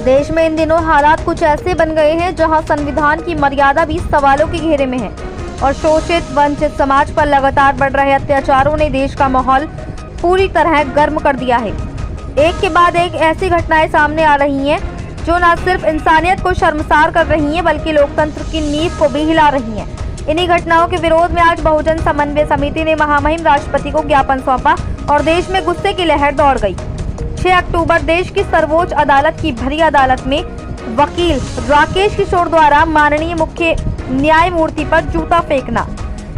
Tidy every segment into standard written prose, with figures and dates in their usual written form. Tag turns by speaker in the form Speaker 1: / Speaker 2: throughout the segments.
Speaker 1: देश में इन दिनों हालात कुछ ऐसे बन गए हैं जहां संविधान की मर्यादा भी सवालों के घेरे में है और शोषित वंचित समाज पर लगातार बढ़ रहे अत्याचारों ने देश का माहौल पूरी तरह गर्म कर दिया है। एक के बाद एक ऐसी घटनाएं सामने आ रही हैं जो न सिर्फ इंसानियत को शर्मसार कर रही हैं बल्कि लोकतंत्र की नींव को भी हिला रही हैं। इन्हीं घटनाओं के विरोध में आज बहुजन समन्वय समिति ने महामहिम राष्ट्रपति को ज्ञापन सौंपा और देश में गुस्से की लहर दौड़ गई। 6 अक्टूबर देश की सर्वोच्च अदालत की भरी अदालत में वकील राकेश किशोर द्वारा माननीय मुख्य न्यायमूर्ति पर जूता फेंकना,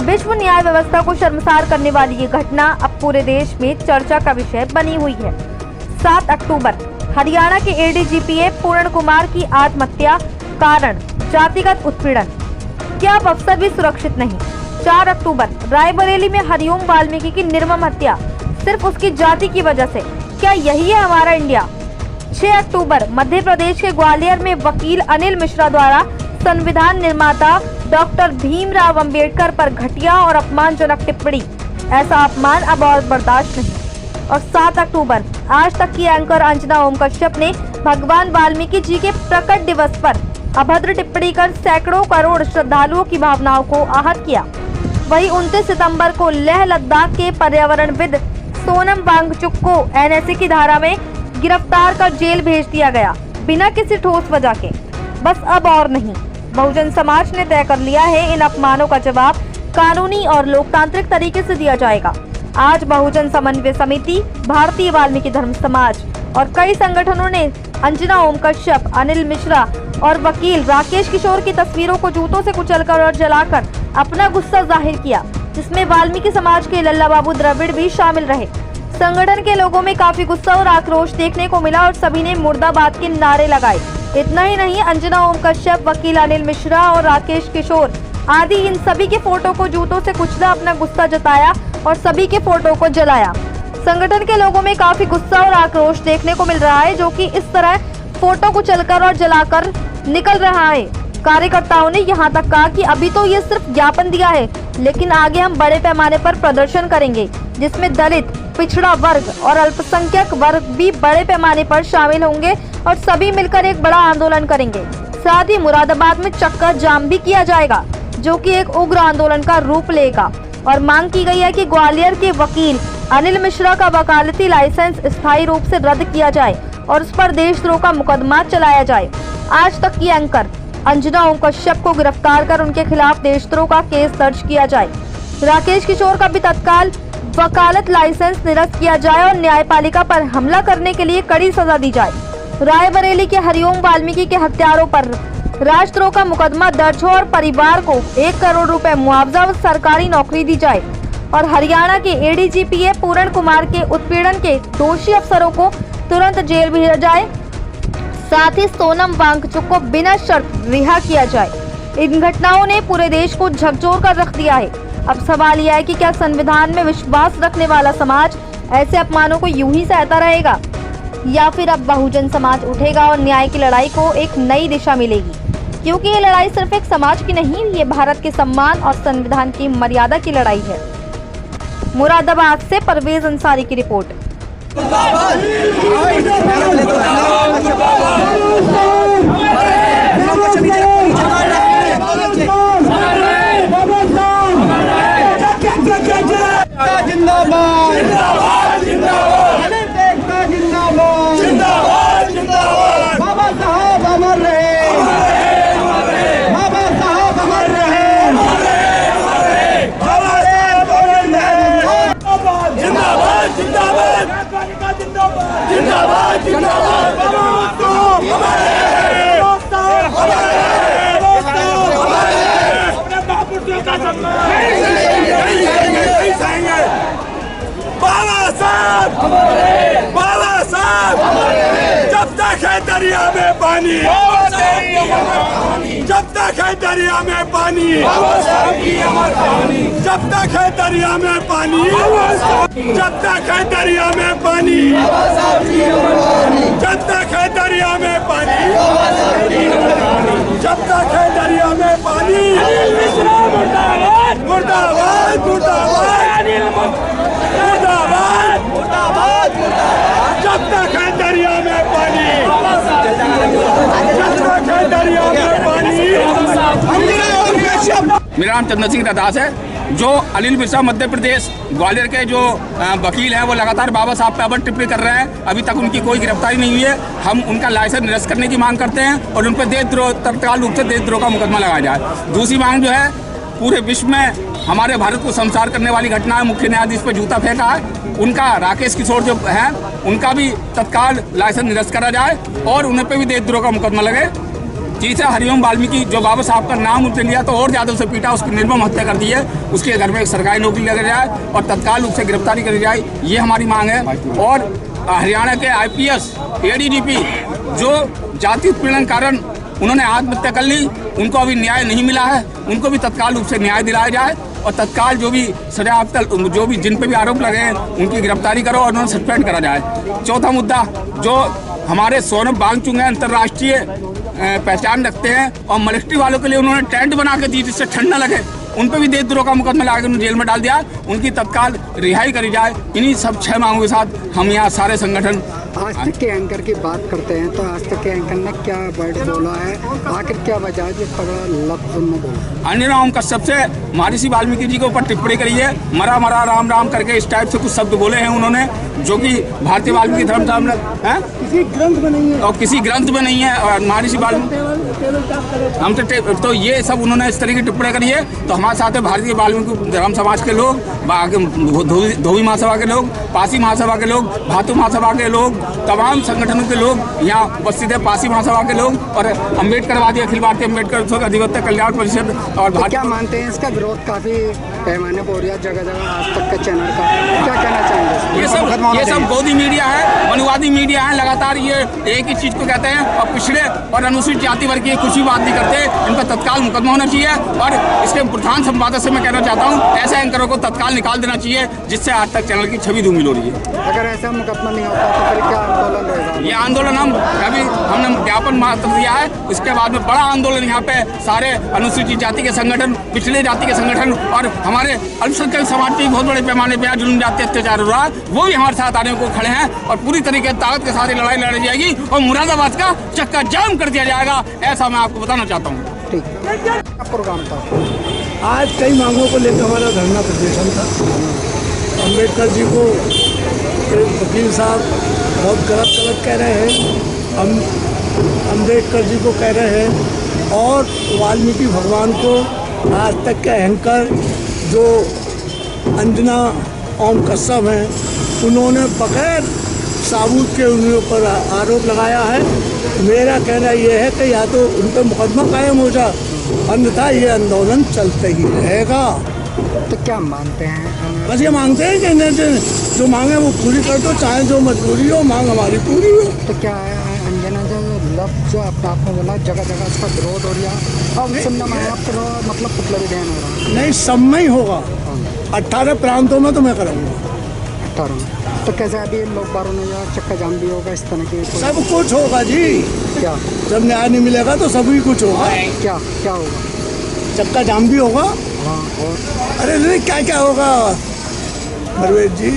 Speaker 1: विश्व न्याय व्यवस्था को शर्मसार करने वाली ये घटना अब पूरे देश में चर्चा का विषय बनी हुई है। 7 अक्टूबर हरियाणा के एडीजीपी पूर्ण कुमार की आत्महत्या, कारण जातिगत उत्पीड़न, क्या अब अफसर भी सुरक्षित नहीं। 4 अक्टूबर रायबरेली में हरिओम वाल्मीकि की निर्मम हत्या सिर्फ उसकी जाति की वजह से, क्या यही है हमारा इंडिया। 6 अक्टूबर मध्य प्रदेश के ग्वालियर में वकील अनिल मिश्रा द्वारा संविधान निर्माता डॉक्टर भीमराव अंबेडकर पर घटिया और अपमानजनक टिप्पणी, ऐसा अपमान अब और बर्दाश्त नहीं। और 7 अक्टूबर आज तक की एंकर अंजना ओम कश्यप ने भगवान वाल्मीकि जी के प्रकट दिवस पर अभद्र टिप्पणी कर सैकड़ों करोड़ श्रद्धालुओं की भावनाओं को आहत किया। वहीं 29 सितंबर को लेह लद्दाख के पर्यावरणविद सोनम वांगचुक को एनएसए की धारा में गिरफ्तार कर जेल भेज दिया गया बिना किसी ठोस वजह के। बस अब और नहीं, बहुजन समाज ने तय कर लिया है, इन अपमानों का जवाब कानूनी और लोकतांत्रिक तरीके से दिया जाएगा। आज बहुजन समन्वय समिति, भारतीय वाल्मीकि धर्म समाज और कई संगठनों ने अंजना ओम कश्यप, अनिल मिश्रा और वकील राकेश किशोर की तस्वीरों को जूतों से कुचलकर और जलाकर अपना गुस्सा जाहिर किया, जिसमें वाल्मीकि समाज के लल्ला बाबू द्रविड़ भी शामिल रहे। संगठन के लोगों में काफी गुस्सा और आक्रोश देखने को मिला और सभी ने मुर्दाबाद के नारे लगाए। इतना ही नहीं, अंजना ओम कश्यप, वकील अनिल मिश्रा और राकेश किशोर आदि इन सभी के फोटो को जूतों से कुचला, अपना गुस्सा जताया और सभी के फोटो को जलाया। संगठन के लोगों में काफी गुस्सा और आक्रोश देखने को मिल रहा है, जो कि इस तरह फोटो को चलकर और जलाकर निकल रहा है। कार्यकर्ताओं ने यहाँ तक कहा कि अभी तो ये सिर्फ ज्ञापन दिया है, लेकिन आगे हम बड़े पैमाने पर प्रदर्शन करेंगे, जिसमें दलित, पिछड़ा वर्ग और अल्पसंख्यक वर्ग भी बड़े पैमाने पर शामिल होंगे और सभी मिलकर एक बड़ा आंदोलन करेंगे। साथ ही मुरादाबाद में चक्का जाम भी किया जाएगा, जो कि एक उग्र आंदोलन का रूप लेगा। और मांग की गई है कि ग्वालियर के वकील अनिल मिश्रा का वकालती लाइसेंस स्थायी रूप से रद्द किया जाए और उस पर देशद्रोह का मुकदमा चलाया जाए। आज तक की एंकर अंजना ओम कश्यप को गिरफ्तार कर उनके खिलाफ देशद्रोह का केस दर्ज किया जाए। राकेश किशोर का भी तत्काल वकालत लाइसेंस निरस्त किया जाए और न्यायपालिका पर हमला करने के लिए कड़ी सजा दी जाए। रायबरेली के हरिओम वाल्मीकि के हत्यारों पर राजद्रोह का मुकदमा दर्ज हो और परिवार को 1 करोड़ रुपए मुआवजा और सरकारी नौकरी दी जाए। और हरियाणा के एडीजीपी पूर्ण कुमार के उत्पीड़न के दोषी अफसरों को तुरंत जेल भेजा जाए। साथ ही सोनम वांगचुक को बिना शर्त रिहा किया जाए। इन घटनाओं ने पूरे देश को झकझोर कर रख दिया है। अब सवाल यह है कि क्या संविधान में विश्वास रखने वाला समाज ऐसे अपमानों को यूं ही सहता रहेगा, या फिर अब बहुजन समाज उठेगा और न्याय की लड़ाई को एक नई दिशा मिलेगी। क्योंकि ये लड़ाई सिर्फ एक समाज की नहीं, ये भारत के सम्मान और संविधान की मर्यादा की लड़ाई है। मुरादाबाद से परवेज अंसारी की रिपोर्ट।
Speaker 2: बाला साहब जब तक है दरिया में पानी, जब तक है दरिया में पानी, जब तक है दरिया में पानी, जब तक है दरिया में पानी, जब तक है दरिया में पानी, जब तक है दरिया में पानी। मुर्दाबाद मुर्दाबाद मुर्दाबाद मुर्दाबाद मुर्दाबाद, जब तक है दरिया में पानी।
Speaker 3: मेरा नाम चंदन सिंह रदास है। जो अनिल मिश्रा मध्य प्रदेश ग्वालियर के जो वकील हैं वो लगातार बाबा साहब पे अवर टिप्पणी कर रहे हैं। अभी तक उनकी कोई गिरफ्तारी नहीं हुई है। हम उनका लाइसेंस निरस्त करने की मांग करते हैं और उन पर देशद्रोह, तत्काल रूप से देशद्रोह का मुकदमा लगाया जाए। दूसरी मांग जो है, पूरे विश्व में हमारे भारत को संसार करने वाली घटना है, मुख्य न्यायाधीश पर जूता फेंका है। उनका राकेश किशोर जो है उनका भी तत्काल लाइसेंस निरस्त करा जाए और उन्हें पे भी देशद्रोह का मुकदमा लगे। तीसरा, हरिओम वाल्मीकि जो बाबा साहब का नाम उसने लिया तो और ज़्यादा उसे पीटा, उसकी निर्मम हत्या कर दी है। उसके घर में एक सरकारी नौकरी लगाई जाए और तत्काल रूप से गिरफ्तारी करी जाए, ये हमारी मांग है। और हरियाणा के IPS ADGP जो जाति उत्पीड़न कारण उन्होंने आत्महत्या कर ली, उनको अभी न्याय नहीं मिला है, उनको भी तत्काल रूप से न्याय दिलाया जाए और तत्काल जो भी सजा, जो भी जिन पे भी आरोप लगे हैं उनकी गिरफ्तारी करो और उन्हें सस्पेंड करा जाए। चौथा मुद्दा, जो हमारे सोनम वांगचुक हैं, अंतर्राष्ट्रीय पहचान रखते हैं और मलेक्ट्री वालों के लिए उन्होंने टेंट बना के दी जिससे ठंड न लगे, उन पर भी देशद्रोह का मुकदमा लगा के उन्हें जेल में डाल दिया। उनकी तत्काल रिहाई करी जाए। इन्हीं सब 6 मांगों के साथ हम यहाँ सारे संगठन।
Speaker 4: आज तक के एंकर की बात करते हैं तो आज तक के एंकर ने क्या वर्ड बोला है, आखिर क्या वजह है जो तगड़ा लफ्ज में बोला?
Speaker 3: अन्य कश्यप से महर्षि वाल्मीकि जी के ऊपर टिप्पणी करी है, मरा मरा राम राम करके इस टाइप से कुछ शब्द बोले हैं उन्होंने, जो कि भारतीय वाल्मीकि धर्म किसी ग्रंथ में नहीं है और किसी ग्रंथ में नहीं है। और महर्षि वाल्मीकि हमसे तो ये सब उन्होंने इस तरह की टिप्पणी करी है। तो हमारे साथ है भारतीय वाल्मीकि धर्म समाज के लोग, धोबी महासभा के लोग, पासी महासभा के लोग, भातु महासभा के लोग, तमाम संगठनों के लोग यहाँ उपस्थित है। पासी महासभा के लोग और अम्बेडकरवादी अखिल भारतीय अम्बेडकर अधिवक्ता कल्याण परिषद। और
Speaker 4: तो क्या मानते हैं इसका विरोध काफी पैमाने पर हो रहा है जगह जगह आज तक के चैनल का, क्या कहना चाहेंगे?
Speaker 3: ये सब गोदी मीडिया है, मनुवादी मीडिया है, लगातार ये एक ही चीज को कहते हैं और पिछड़े और अनुसूचित जाति वर्ग की कुछ भी बात नहीं करते। इन पर तत्काल मुकदमा होना चाहिए और इसके प्रधान संपादक से मैं कहना चाहता हूँ ऐसे एंकरों को तत्काल निकाल देना चाहिए जिससे आज तक चैनल की छवि धूमिल हो रही है।
Speaker 4: अगर ऐसा मुकदमा नहीं होता तो फिर क्या आंदोलन रहेगा?
Speaker 3: ये आंदोलन हमने ज्ञापन मात्र दिया है, उसके बाद में बड़ा आंदोलन यहाँ पे सारे अनुसूचित जाति के संगठन, पिछड़े जाति के संगठन और हमारे अल्पसंख्यक समाज के बहुत बड़े पैमाने पर जुल्म जाति अत्याचार हो रहा है, वो भी हमारे साथ आने को खड़े हैं और पूरी तरीके से ताकत के साथ लड़ाई लड़ी जाएगी और मुरादाबाद का चक्का जाम कर दिया जाएगा, ऐसा मैं आपको बताना चाहता हूँ।
Speaker 4: ठीक है, प्रोग्राम था
Speaker 2: आज कई मांगों को लेकर हमारा धरना प्रदर्शन था। अम्बेडकर जी को वकील साहब बहुत गलत कह रहे हैं, हम अम्बेडकर जी को कह रहे हैं और वाल्मीकि भगवान को आज तक के एंकर जो अंजना ओम कश्यप हैं उन्होंने बगैर साबूत के उनके ऊपर आरोप लगाया है। मेरा कहना यह है कि या तो उन पर मुकदमा कायम हो जाए, अन्यथा ये आंदोलन चलते ही रहेगा।
Speaker 4: तो क्या मानते हैं?
Speaker 2: बस ये मांगते हैं कि जो मांगे वो पूरी कर दो, चाहे जो मजबूरी हो, मांग हमारी पूरी हो।
Speaker 4: तो क्या है अंजना जो लफ्ज जो आपने बोला जगह जगह इसका विरोध हो रहा है, अब सुनना मैं आपको मतलब पुतला भी ध्यान हो रहा है?
Speaker 2: नहीं, सब में ही होगा। 18 प्रांतों में तो मैं करूँगा।
Speaker 4: 18 तो कैसे अभी लोग बारों ने या चक्का जाम भी होगा, इस तरह की
Speaker 2: सब कुछ होगा जी।
Speaker 4: क्या
Speaker 2: जब न्याय नहीं मिलेगा तो सभी कुछ होगा।
Speaker 4: क्या क्या होगा?
Speaker 2: चक्का जाम भी होगा।
Speaker 4: हाँ, और
Speaker 2: अरे नहीं, क्या क्या होगा परवेज जी।